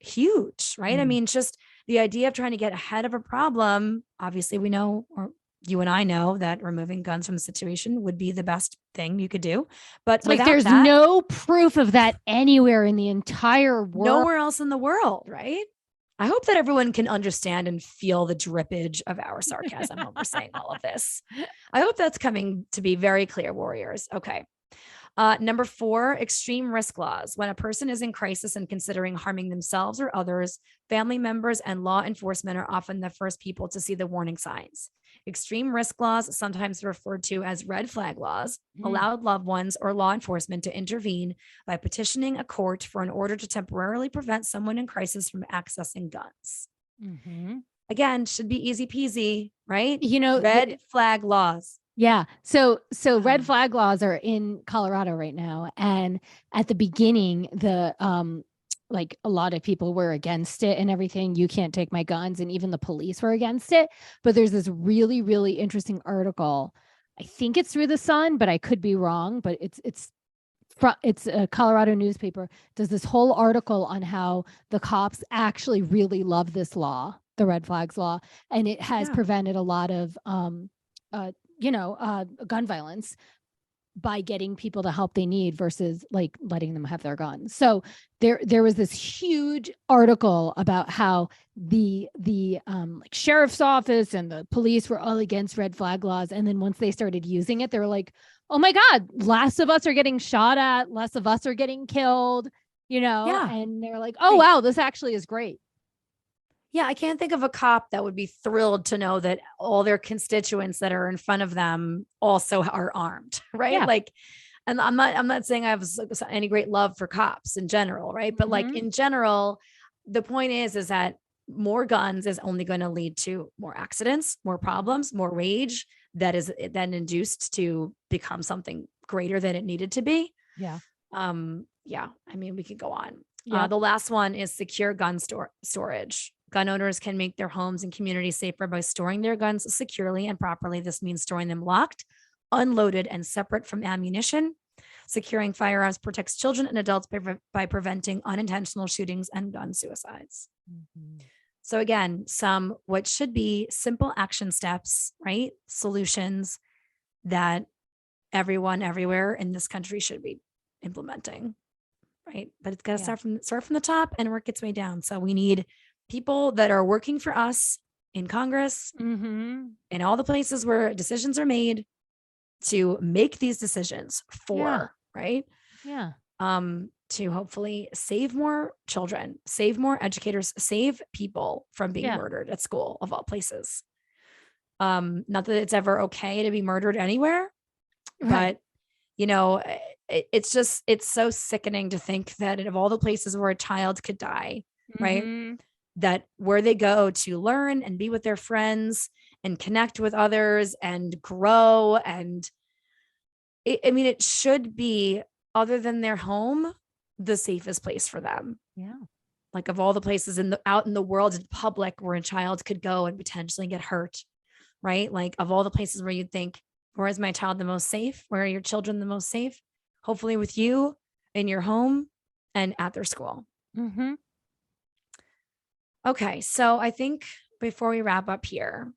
huge, right? I mean, just the idea of trying to get ahead of a problem, obviously we know, or you and I know, that removing guns from the situation would be the best thing you could do. But there's no proof of that anywhere in the entire world. Nowhere else in the world, right? I hope that everyone can understand and feel the drippage of our sarcasm when we're saying all of this. I hope that's coming to be very clear, warriors. Okay. Number 4, extreme risk laws. When a person is in crisis and considering harming themselves or others, family members and law enforcement are often the first people to see the warning signs. Extreme risk laws, sometimes referred to as red flag laws, allowed loved ones or law enforcement to intervene by petitioning a court for an order to temporarily prevent someone in crisis from accessing guns. Again, should be easy peasy, right? Red flag laws. Yeah. So red flag laws are in Colorado right now. And at the beginning, the like a lot of people were against it and everything. You can't take my guns. And even the police were against it. But there's this really, really interesting article. I think it's through the Sun, but I could be wrong. But it's a Colorado newspaper, does this whole article on how the cops actually really love this law, the red flags law, and it has prevented a lot of gun violence by getting people the help they need versus like letting them have their guns. So there was this huge article about how the like sheriff's office and the police were all against red flag laws, and then once they started using it, they were like, oh my God, less of us are getting shot at, less of us are getting killed, and they're like, oh, wow, this actually is great. Yeah, I can't think of a cop that would be thrilled to know that all their constituents that are in front of them also are armed, right? Yeah. Like, and I'm not saying I have any great love for cops in general, right? But like in general, the point is that more guns is only going to lead to more accidents, more problems, more rage that is then induced to become something greater than it needed to be. Yeah. Yeah. I mean, we could go on. Yep. The last one is secure gun storage. Gun owners can make their homes and communities safer by storing their guns securely and properly. This means storing them locked, unloaded, and separate from ammunition. Securing firearms protects children and adults by preventing unintentional shootings and gun suicides. So again, some what should be simple action steps, right? Solutions that everyone everywhere in this country should be implementing, right? But it's got to start from the top and work its way down. So we need people that are working for us in Congress, in all the places where decisions are made to make these decisions for, right? Yeah. To hopefully save more children, save more educators, save people from being murdered at school of all places. Not that it's ever okay to be murdered anywhere, but it's so sickening to think that of all the places where a child could die, right? That where they go to learn and be with their friends and connect with others and grow. And it should be, other than their home, the safest place for them. Yeah. Like of all the places out in the world in public where a child could go and potentially get hurt, right? Like of all the places where you'd think, where is my child the most safe? Where are your children the most safe? Hopefully with you in your home and at their school. Okay. So I think before we wrap up here,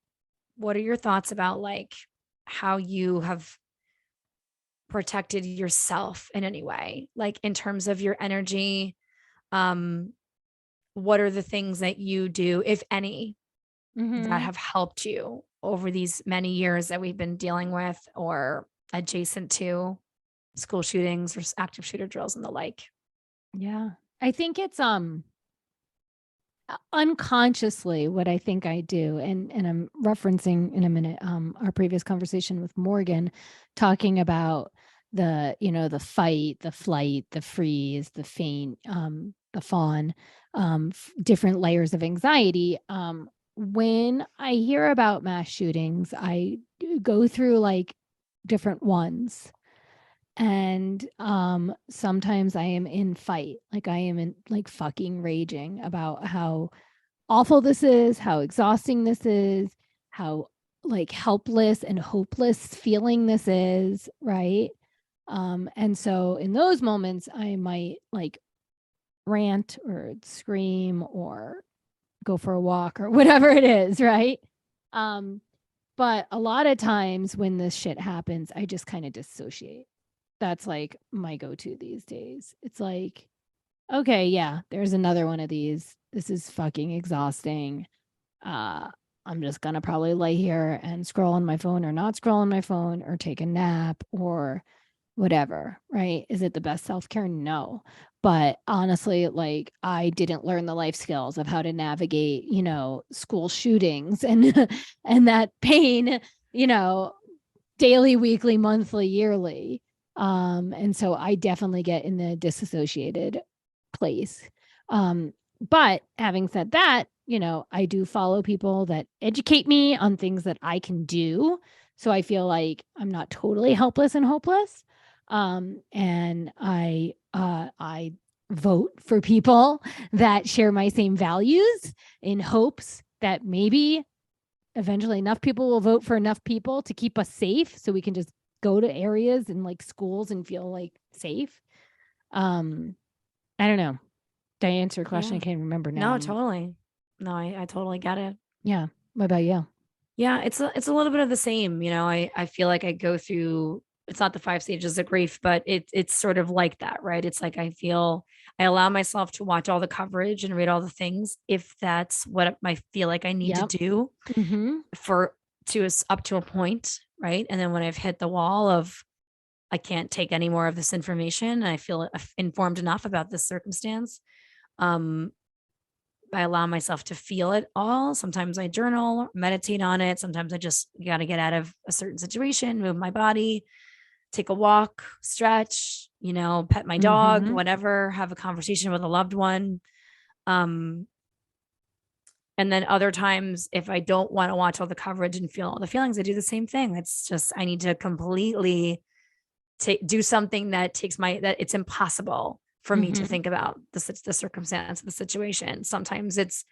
what are your thoughts about like how you have protected yourself in any way, like in terms of your energy? What are the things that you do, if any, that have helped you over these many years that we've been dealing with or adjacent to school shootings or active shooter drills and the like? Yeah. I think it's unconsciously what I think I do, and I'm referencing in a minute our previous conversation with Morgan, talking about the the fight, the flight, the freeze, the faint, the fawn, different layers of anxiety. When I hear about mass shootings, I go through like different ones. And sometimes I am in fight, like I am in like fucking raging about how awful this is, how exhausting this is, how like helpless and hopeless feeling this is, right? And so in those moments I might like rant or scream or go for a walk or whatever it is, right? But a lot of times when this shit happens, I just kind of dissociate. That's like my go-to these days. It's like, okay, yeah, there's another one of these. This is fucking exhausting. I'm just gonna probably lay here and scroll on my phone or not scroll on my phone or take a nap or whatever, right? Is it the best self-care? No. But honestly, like I didn't learn the life skills of how to navigate, school shootings and and that pain, daily, weekly, monthly, yearly. And so I definitely get in the disassociated place. But having said that, I do follow people that educate me on things that I can do. So I feel like I'm not totally helpless and hopeless. And I vote for people that share my same values in hopes that maybe eventually enough people will vote for enough people to keep us safe so we can just go to areas and like schools and feel like safe. I don't know. Did I answer your question? Yeah. I can't remember now. No, totally. No, I totally get it. Yeah. What about you? Yeah, it's a little bit of the same. I feel like I go through, it's not the 5 stages of grief, but it's sort of like that, right? It's like I allow myself to watch all the coverage and read all the things if that's what I feel like I need to Yep. do Mm-hmm. up to a point, right? And then when I've hit the wall of I can't take any more of this information, I feel informed enough about this circumstance. Um, I allow myself to feel it all. Sometimes I journal, meditate on it. Sometimes I just got to get out of a certain situation, move my body, take a walk, stretch, pet my dog, Mm-hmm. whatever, have a conversation with a loved one. Um, and then other times, if I don't want to watch all the coverage and feel all the feelings, I do the same thing. It's just, I need to completely do something that it's impossible for me to Mm-hmm. think about the circumstance of the situation. Sometimes it's,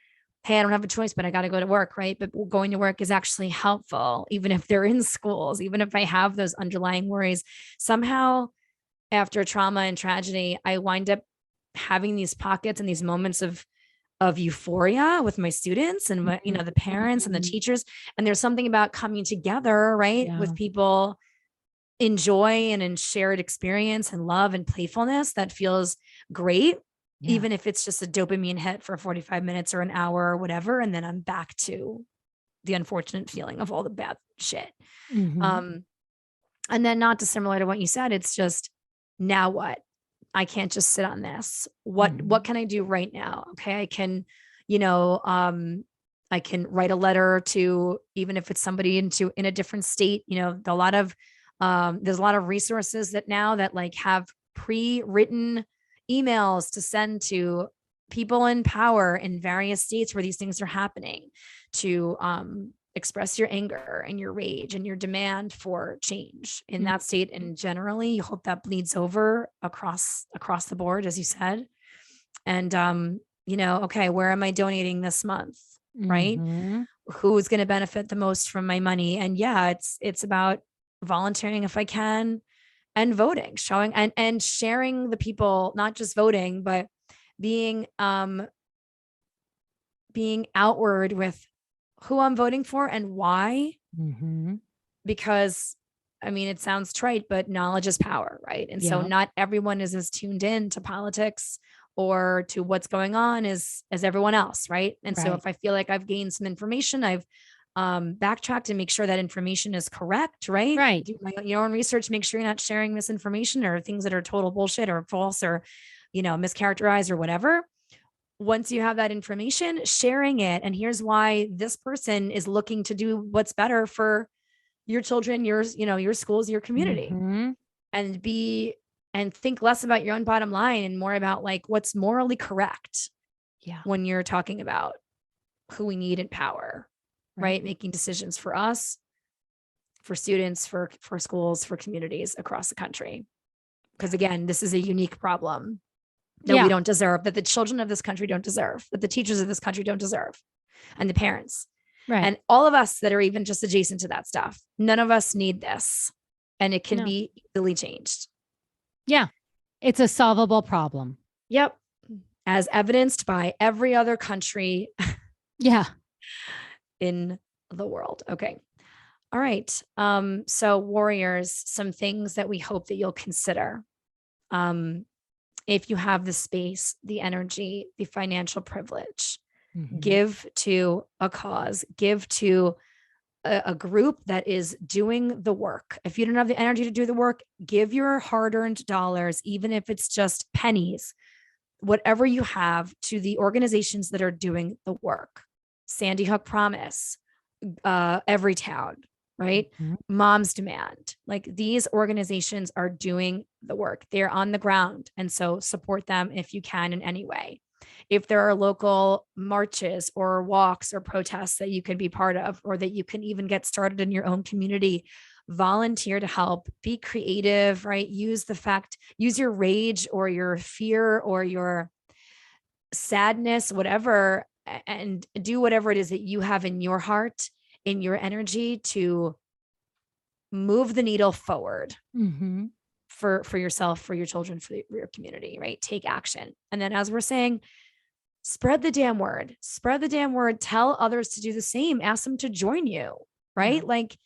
hey, I don't have a choice, but I got to go to work, right? But going to work is actually helpful, even if they're in schools, even if I have those underlying worries. Somehow, after trauma and tragedy, I wind up having these pockets and these moments of euphoria with my students and the parents and the teachers. And there's something about coming together, right, Yeah. with people in joy and in shared experience and love and playfulness that feels great. Yeah. Even if it's just a dopamine hit for 45 minutes or an hour or whatever. And then I'm back to the unfortunate feeling of all the bad shit. Mm-hmm. And then not dissimilar to what you said, it's just, now what? I can't just sit on this. What can I do right now? Okay. I can, I can write a letter to, even if it's somebody in a different state, there's a lot of resources that like have pre-written emails to send to people in power in various states where these things are happening to express your anger and your rage and your demand for change in that state. And generally, you hope that bleeds over across the board, as you said. And okay, where am I donating this month? Right? Mm-hmm. Who's going to benefit the most from my money? And yeah, it's about volunteering if I can, and voting, showing and sharing the people, not just voting, but being outward with who I'm voting for and why. Mm-hmm. Because I mean, it sounds trite, but knowledge is power, right? And so not everyone is as tuned in to politics or to what's going on as everyone else, right? And so if I feel like I've gained some information, I've backtracked and make sure that information is correct, right? Right. Do your own research, make sure you're not sharing misinformation or things that are total bullshit or false or, mischaracterized or whatever. Once you have that information, sharing it. And here's why this person is looking to do what's better for your children, your schools, your community. Mm-hmm. And think less about your own bottom line and more about like what's morally correct. Yeah. When you're talking about who we need in power, right? Making decisions for us, for students, for schools, for communities across the country. Because again, this is a unique problem that we don't deserve, that the children of this country don't deserve, that the teachers of this country don't deserve, and the parents. Right. And all of us that are even just adjacent to that stuff, none of us need this. And it can be easily changed. Yeah. It's a solvable problem. Yep. As evidenced by every other country. Yeah. In the world. Okay. All right. So warriors, some things that we hope that you'll consider. If you have the space, the energy, the financial privilege, give to a cause, give to a group that is doing the work. If you don't have the energy to do the work, give your hard-earned dollars, even if it's just pennies, whatever you have, to the organizations that are doing the work. Sandy Hook Promise, Everytown, right? Mom's Demand. Like, these organizations are doing the work. They're on the ground. And so support them if you can in any way. If there are local marches or walks or protests that you can be part of, or that you can even get started in your own community, volunteer to help, be creative, right? Use your rage or your fear or your sadness, whatever, and do whatever it is that you have in your heart, in your energy to move the needle forward for yourself, for your children, for your community, right? Take action. And then, as we're saying, spread the damn word, tell others to do the same, ask them to join you, right? Like,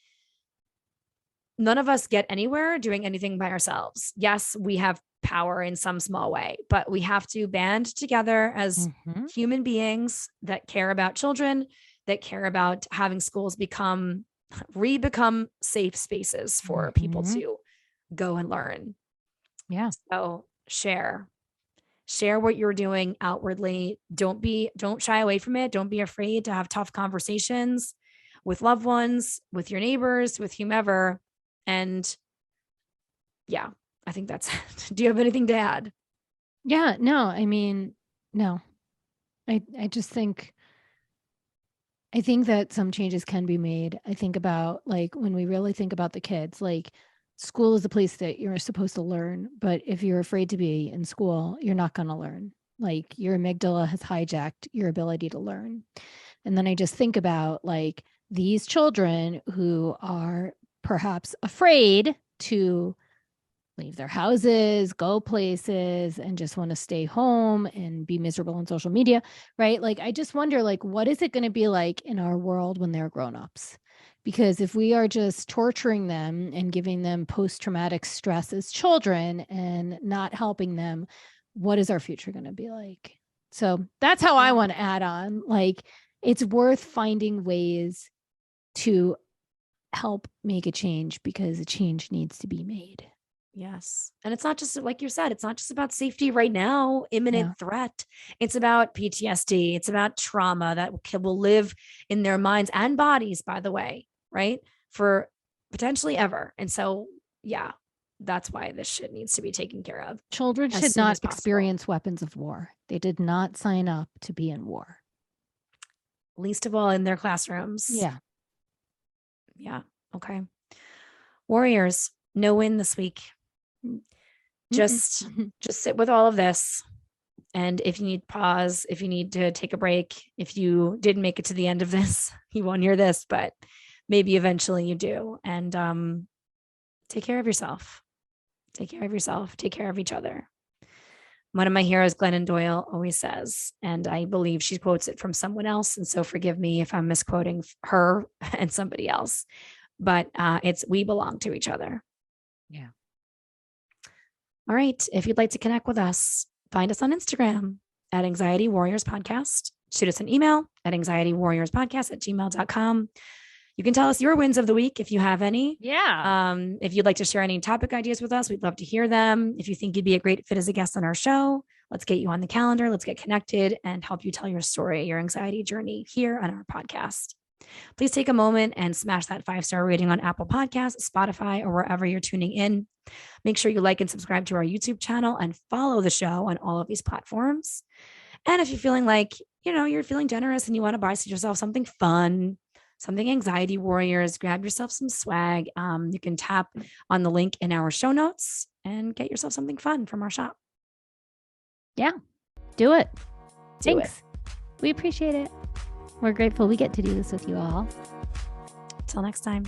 none of us get anywhere doing anything by ourselves. Yes, we have power in some small way, but we have to band together as human beings that care about children, that care about having schools become safe spaces for people to go and learn. Yeah. So share what you're doing outwardly. Don't shy away from it. Don't be afraid to have tough conversations with loved ones, with your neighbors, with whomever. And yeah, I think that's it. Do you have anything to add? Yeah, no, I mean, no. I just think that some changes can be made. I think about, like, when we really think about the kids, like, school is a place that you're supposed to learn, but if you're afraid to be in school, you're not going to learn. Like, your amygdala has hijacked your ability to learn. And then I just think about, like, these children who are perhaps afraid to leave their houses, go places, and just want to stay home and be miserable on social media, right? Like, I just wonder, like, what is it going to be like in our world when they're grown-ups? Because if we are just torturing them and giving them post-traumatic stress as children and not helping them, what is our future going to be like? So that's how I want to add on. Like, it's worth finding ways to help make a change, because a change needs to be made. Yes. And it's not just, like you said, it's not just about safety right now, imminent threat. It's about PTSD. It's about trauma that will live in their minds and bodies, by the way, right? For potentially ever. And so, yeah, that's why this shit needs to be taken care of. Children should not experience weapons of war. They did not sign up to be in war. Least of all in their classrooms. Yeah. Yeah. Okay. Warriors, no win this week. Just sit with all of this. And if you need pause, if you need to take a break, if you didn't make it to the end of this, you won't hear this, but maybe eventually you do. And take care of yourself. Take care of yourself. Take care of each other. One of my heroes, Glennon Doyle, always says, and I believe she quotes it from someone else, and so forgive me if I'm misquoting her and somebody else, but it's, we belong to each other. Yeah. All right. If you'd like to connect with us, find us on Instagram at Anxiety Warriors Podcast. Shoot us an email at anxietywarriorspodcast@gmail.com. You can tell us your wins of the week if you have any. Yeah. If you'd like to share any topic ideas with us, we'd love to hear them. If you think you'd be a great fit as a guest on our show, let's get you on the calendar. Let's get connected and help you tell your story, your anxiety journey here on our podcast. Please take a moment and smash that 5-star rating on Apple Podcasts, Spotify, or wherever you're tuning in. Make sure you like and subscribe to our YouTube channel and follow the show on all of these platforms. And if you're feeling like, you're feeling generous and you want to buy yourself something fun, something Anxiety Warriors, grab yourself some swag. You can tap on the link in our show notes and get yourself something fun from our shop. Yeah, do it. Thanks. We appreciate it. We're grateful we get to do this with you all. Till next time.